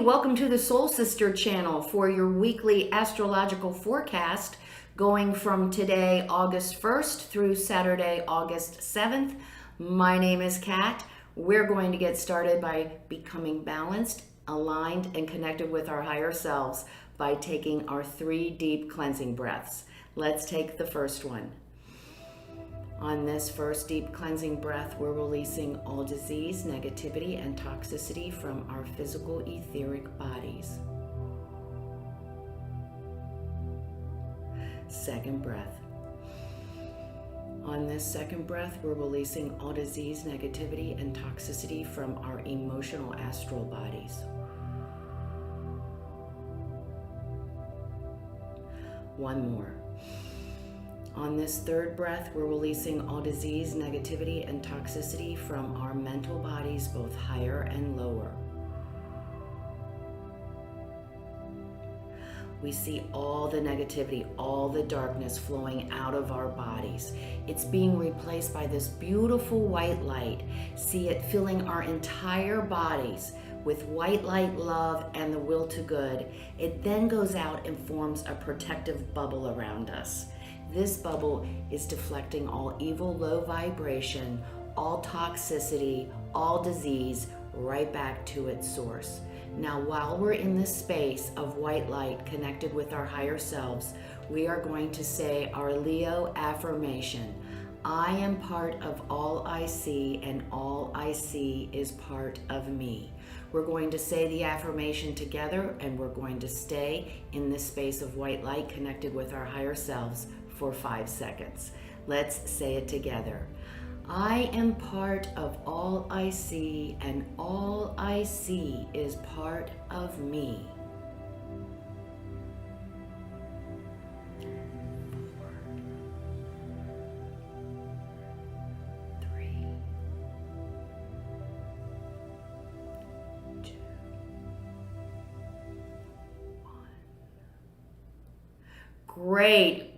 welcome to the Soul Sister channel for your weekly astrological forecast going from today, August 1st through Saturday, August 7th. My name is Kat. We're going to get started by becoming balanced, aligned, and connected with our higher selves by taking our 3 deep cleansing breaths. Let's take the first one. On this first deep cleansing breath, we're releasing all disease, negativity, and toxicity from our physical etheric bodies. Second breath. On this second breath, we're releasing all disease, negativity, and toxicity from our emotional astral bodies. One more. On this third breath, we're releasing all disease, negativity, and toxicity from our mental bodies, both higher and lower. We see all the negativity, all the darkness flowing out of our bodies. It's being replaced by this beautiful white light. See it filling our entire bodies with white light, love, and the will to good. It then goes out and forms a protective bubble around us. This bubble is deflecting all evil, low vibration, all toxicity, all disease, right back to its source. Now, while we're in this space of white light connected with our higher selves, we are going to say our Leo affirmation. I am part of all I see, and all I see is part of me. We're going to say the affirmation together, and we're going to stay in this space of white light connected with our higher selves for 5 seconds. Let's say it together. I am part of all I see, and all I see is part of me. 4, 3, 2, 1. Great.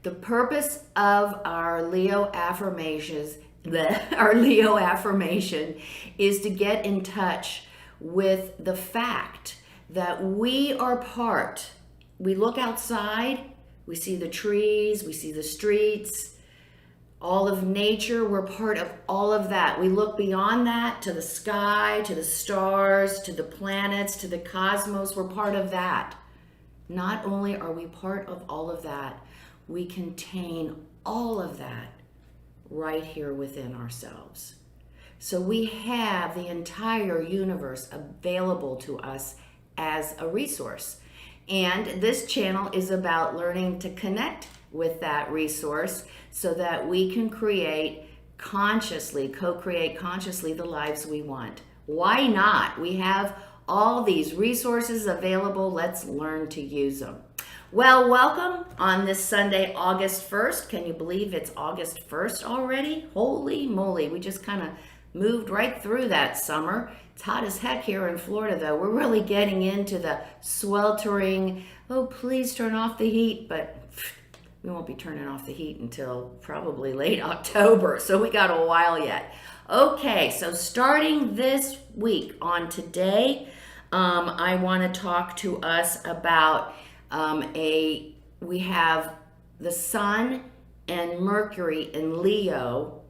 The purpose of our Leo affirmation is to get in touch with the fact that we are part. We look outside, we see the trees, we see the streets, all of nature. We're part of all of that. We look beyond that to the sky, to the stars, to the planets, to the cosmos. We're part of that. Not only are we part of all of that, we contain all of that right here within ourselves. So we have the entire universe available to us as a resource. And this channel is about learning to connect with that resource so that we can co-create consciously the lives we want. Why not? We have all these resources available. Let's learn to use them. Well, welcome on this Sunday, August 1st. Can you believe it's August 1st already? Holy moly, we just kind of moved right through that summer. It's hot as heck here in Florida, though. We're really getting into the sweltering, oh, please turn off the heat, but we won't be turning off the heat until probably late October, so we got a while yet. Okay, so starting this week on today, I want to talk to us about we have the Sun and Mercury in Leo.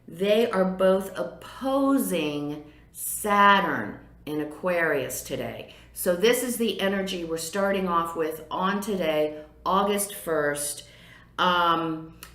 They are both opposing Saturn in Aquarius today. So this is the energy we're starting off with on today, August 1st.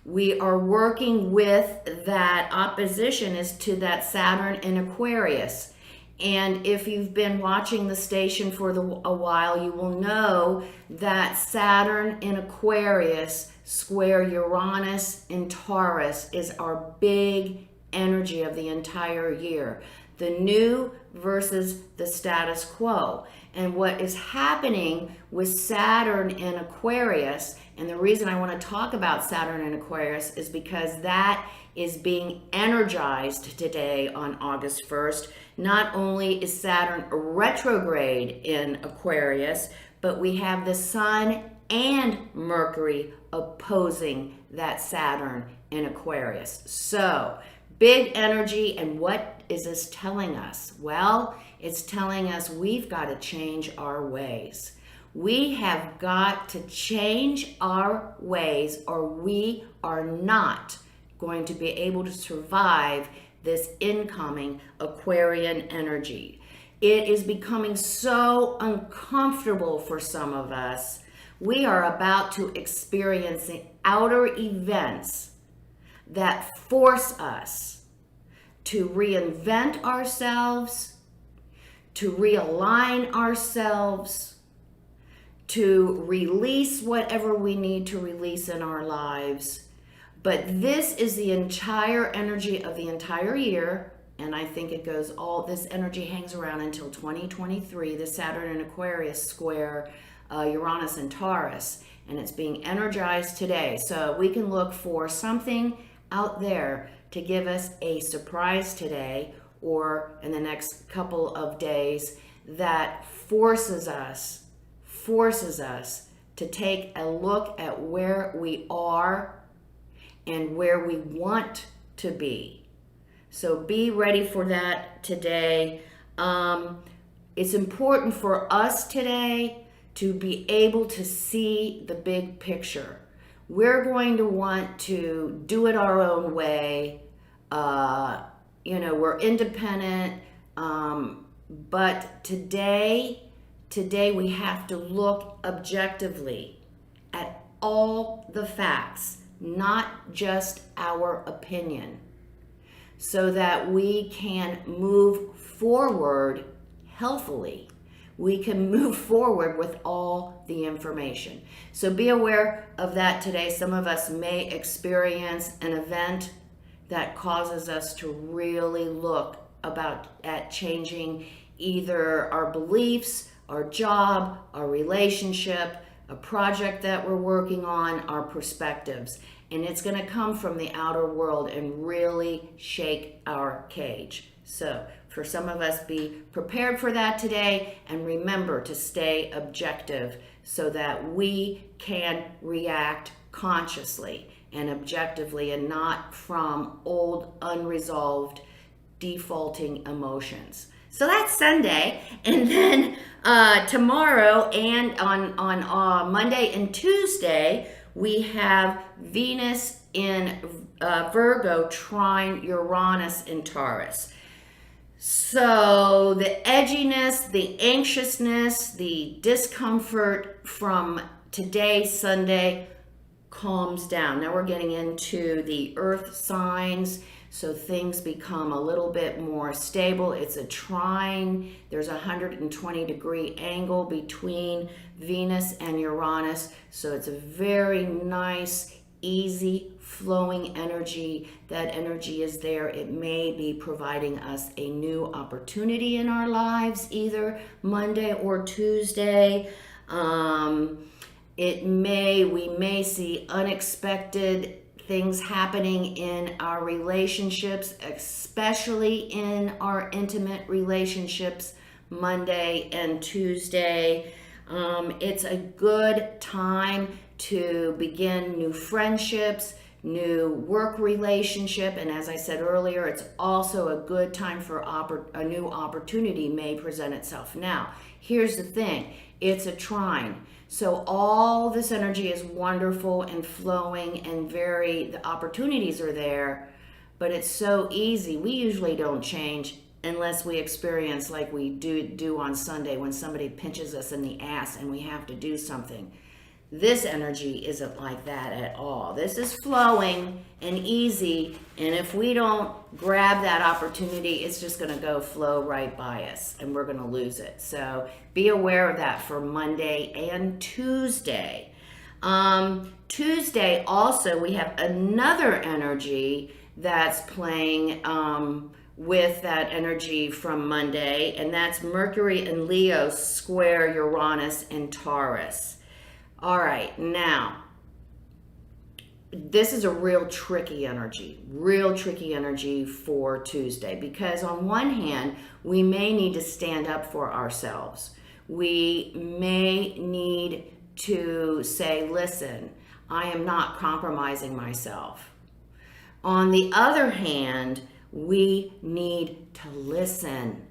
We are working with that opposition as to that Saturn in Aquarius. And if you've been watching the station for a while, you will know that Saturn in Aquarius square Uranus in Taurus is our big energy of the entire year. The new versus the status quo. And what is happening with Saturn in Aquarius, and the reason I want to talk about Saturn in Aquarius is because that is being energized today on August 1st. Not only is Saturn retrograde in Aquarius, but we have the Sun and Mercury opposing that Saturn in Aquarius. So big energy. And what is this telling us? Well, it's telling us we've got to change our ways. We have got to change our ways, or we are not going to be able to survive this incoming Aquarian energy. It is becoming so uncomfortable for some of us. We are about to experience outer events that force us to reinvent ourselves, to realign ourselves, to release whatever we need to release in our lives. But this is the entire energy of the entire year. And I think it goes this energy hangs around until 2023, the Saturn and Aquarius square Uranus and Taurus. And it's being energized today. So we can look for something out there to give us a surprise today or in the next couple of days that forces us to take a look at where we are and where we want to be. So be ready for that today. It's important for us today to be able to see the big picture. We're going to want to do it our own way. We're independent. But today we have to look objectively at all the facts, not just our opinion, so that we can move forward healthily. We can move forward with all the information. So be aware of that today. Some of us may experience an event that causes us to really look at changing either our beliefs, our job, our relationship, a project that we're working on, our perspectives. And it's going to come from the outer world and really shake our cage. So for some of us, be prepared for that today, and remember to stay objective so that we can react consciously and objectively and not from old, unresolved, defaulting emotions. So that's Sunday. And then tomorrow and on Monday and Tuesday, we have Venus in Virgo trine Uranus in Taurus. So the edginess, the anxiousness, the discomfort from today, Sunday, calms down. Now we're getting into the earth signs, so things become a little bit more stable. It's a trine. There's a 120-degree angle between Venus and Uranus, so it's a very nice, easy flowing energy. That energy is there. It may be providing us a new opportunity in our lives, either Monday or Tuesday. We may see unexpected things happening in our relationships, especially in our intimate relationships, Monday and Tuesday. It's a good time to begin new friendships, new work relationship, and as I said earlier, it's also a good time for a new opportunity may present itself. Now, here's the thing, it's a trine. So all this energy is wonderful and flowing and the opportunities are there, but it's so easy. We usually don't change unless we experience like we do on Sunday when somebody pinches us in the ass and we have to do something. This energy isn't like that at all. This is flowing and easy, and if we don't grab that opportunity, it's just going to flow right by us, and we're going to lose it. So be aware of that for Monday and Tuesday. Tuesday also, we have another energy that's playing with that energy from Monday, and that's Mercury in Leo square Uranus in Taurus. All right, now, this is a real tricky energy for Tuesday, because on one hand, we may need to stand up for ourselves. We may need to say, listen, I am not compromising myself. On the other hand, we need to listen.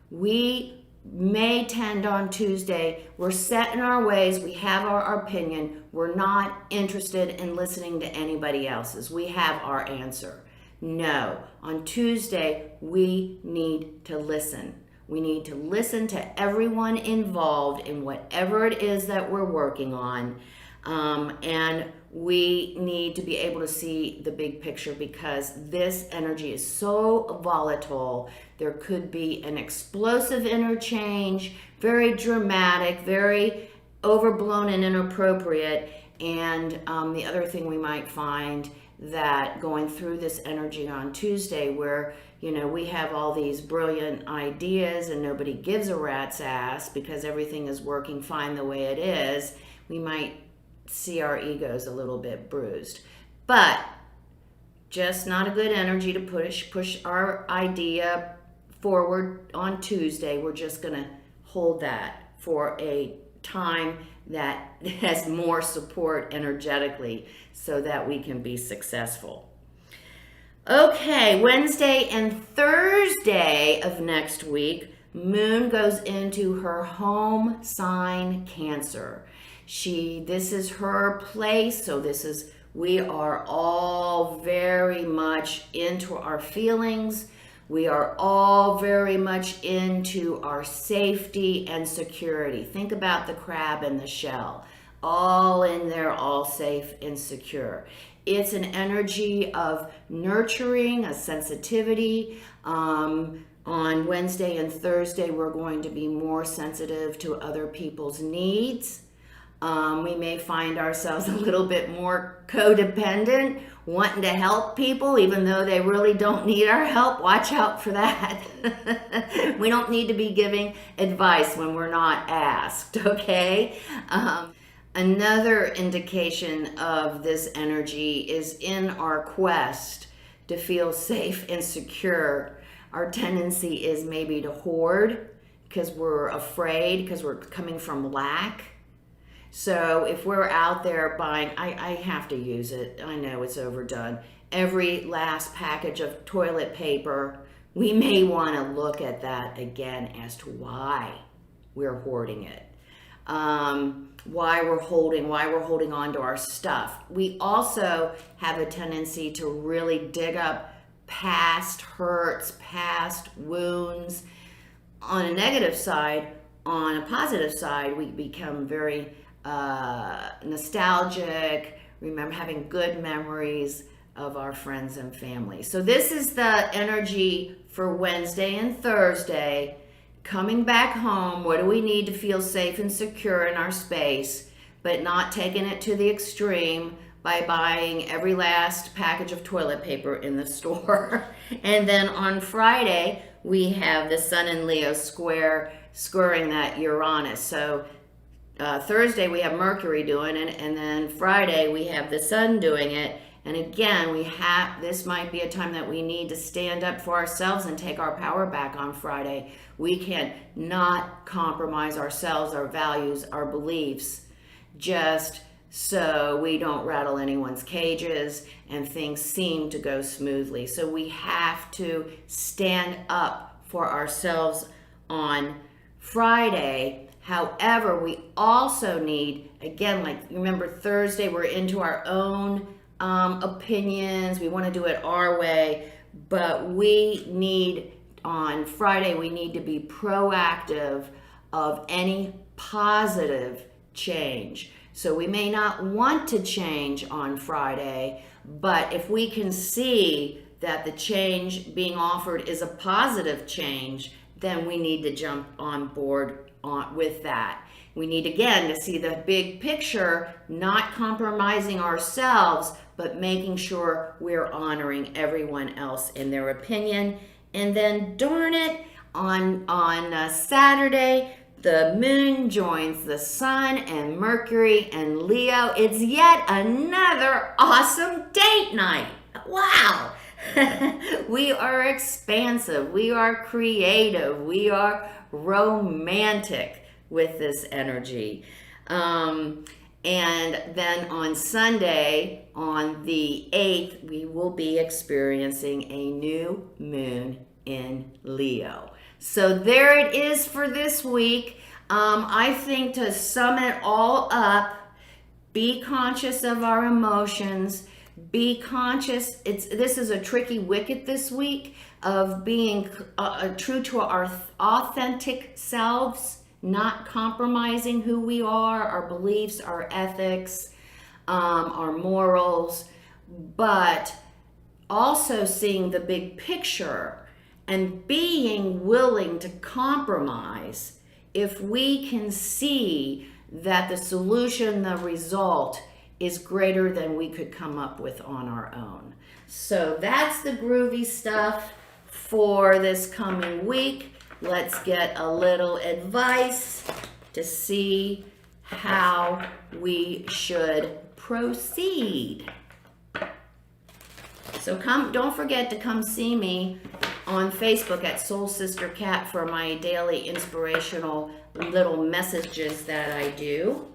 We may tend on Tuesday, we're set in our ways, we have our opinion, we're not interested in listening to anybody else's. We have our answer. No, on Tuesday, we need to listen. We need to listen to everyone involved in whatever it is that we're working on. And we need to be able to see the big picture, because this energy is so volatile. There could be an explosive interchange, very dramatic, very overblown and inappropriate. And the other thing we might find that going through this energy on Tuesday, where we have all these brilliant ideas and nobody gives a rat's ass because everything is working fine the way it is, we might see our egos a little bit bruised. But just not a good energy to push our idea forward on Tuesday. We're just going to hold that for a time that has more support energetically so that we can be successful. Okay, Wednesday and Thursday of next week, Moon goes into her home sign, Cancer. This is her place, so we are all very much into our feelings. We are all very much into our safety and security. Think about the crab and the shell. All in there, all safe and secure. It's an energy of nurturing, a sensitivity. On Wednesday and Thursday, we're going to be more sensitive to other people's needs. We may find ourselves a little bit more codependent, wanting to help people even though they really don't need our help. Watch out for that. We don't need to be giving advice when we're not asked, okay? Another indication of this energy is in our quest to feel safe and secure. Our tendency is maybe to hoard because we're afraid, because we're coming from lack. So if we're out there buying, I have to use it, I know it's overdone, every last package of toilet paper, we may want to look at that again as to why we're hoarding it. Why we're holding on to our stuff. We also have a tendency to really dig up past hurts, past wounds. On a negative side, on a positive side, we become very nostalgic, remember having good memories of our friends and family. So this is the energy for Wednesday and Thursday. Coming back home, what do we need to feel safe and secure in our space, but not taking it to the extreme by buying every last package of toilet paper in the store. And then on Friday, we have the Sun in Leo squaring that Uranus. So Thursday we have Mercury doing it, and then Friday we have the Sun doing it. And again, this might be a time that we need to stand up for ourselves and take our power back on Friday. We can not compromise ourselves, our values, our beliefs, just so we don't rattle anyone's cages and things seem to go smoothly. So we have to stand up for ourselves on Friday. However, we also need, again, like remember Thursday, we're into our own opinions. We want to do it our way, but on Friday, we need to be proactive of any positive change. So we may not want to change on Friday, but if we can see that the change being offered is a positive change, then we need to jump on board with that. We need, again, to see the big picture, not compromising ourselves, but making sure we're honoring everyone else in their opinion. And then, darn it, on Saturday, the moon joins the sun and Mercury and Leo. It's yet another awesome date night. Wow. We are expansive. We are creative. We are romantic with this energy. And then on Sunday, on the 8th, we will be experiencing a new moon in Leo. So there it is for this week. I think to sum it all up, be conscious of our emotions. Be conscious. This is a tricky wicket this week of being true to our authentic selves, not compromising who we are, our beliefs, our ethics, our morals, but also seeing the big picture and being willing to compromise if we can see that the solution, the result, is greater than we could come up with on our own. So that's the groovy stuff for this coming week. Let's get a little advice to see how we should proceed. So don't forget to come see me on Facebook at Soul Sister Cat for my daily inspirational little messages that I do.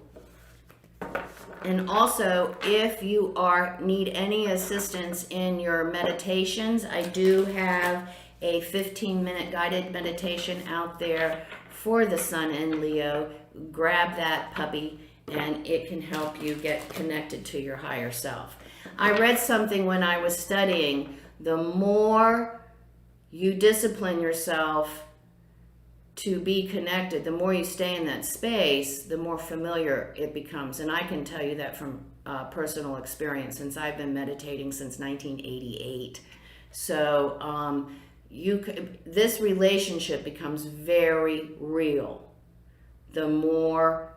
And also, if you need any assistance in your meditations, I do have a 15-minute guided meditation out there for the Sun in Leo. Grab that puppy and it can help you get connected to your higher self. I read something when I was studying, the more you discipline yourself to be connected, the more you stay in that space, the more familiar it becomes. And I can tell you that from personal experience, since I've been meditating since 1988. So this relationship becomes very real the more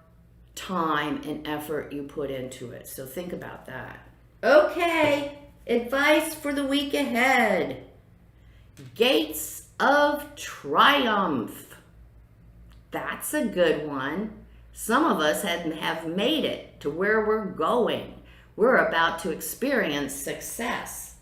time and effort you put into it. So think about that. Okay, advice for the week ahead. Gates of Triumph. That's a good one. Some of us have made it to where we're going. We're about to experience success.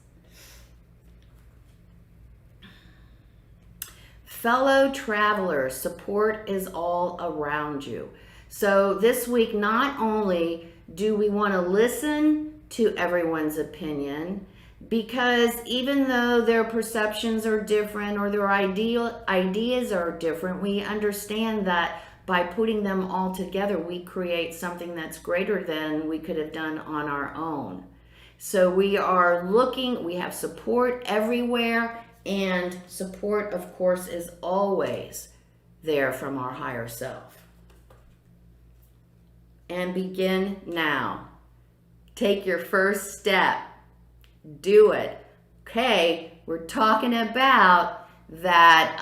Fellow travelers, support is all around you. So this week, not only do we want to listen to everyone's opinion, because even though their perceptions are different or their ideas are different, we understand that by putting them all together, we create something that's greater than we could have done on our own. So we have support everywhere, and support, of course, is always there from our higher self. And begin now. Take your first step. Do it. Okay, we're talking about that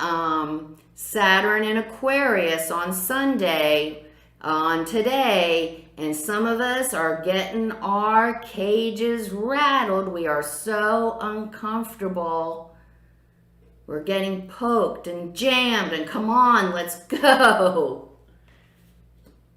Saturn in Aquarius on Sunday, on today, and some of us are getting our cages rattled. We are so uncomfortable. We're getting poked and jammed, and come on, let's go.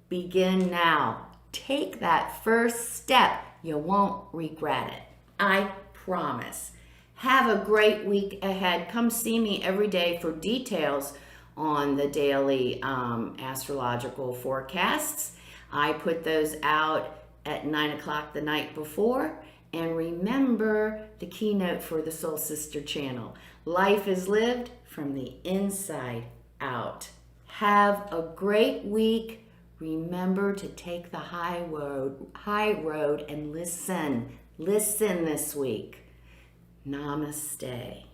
Begin now. Take that first step. You won't regret it. I promise. Have a great week ahead. Come see me every day for details on the daily astrological forecasts. I put those out at 9 o'clock the night before. And remember the keynote for the Soul Sister channel. Life is lived from the inside out. Have a great week. Remember to take the high road and listen. Listen this week. Namaste.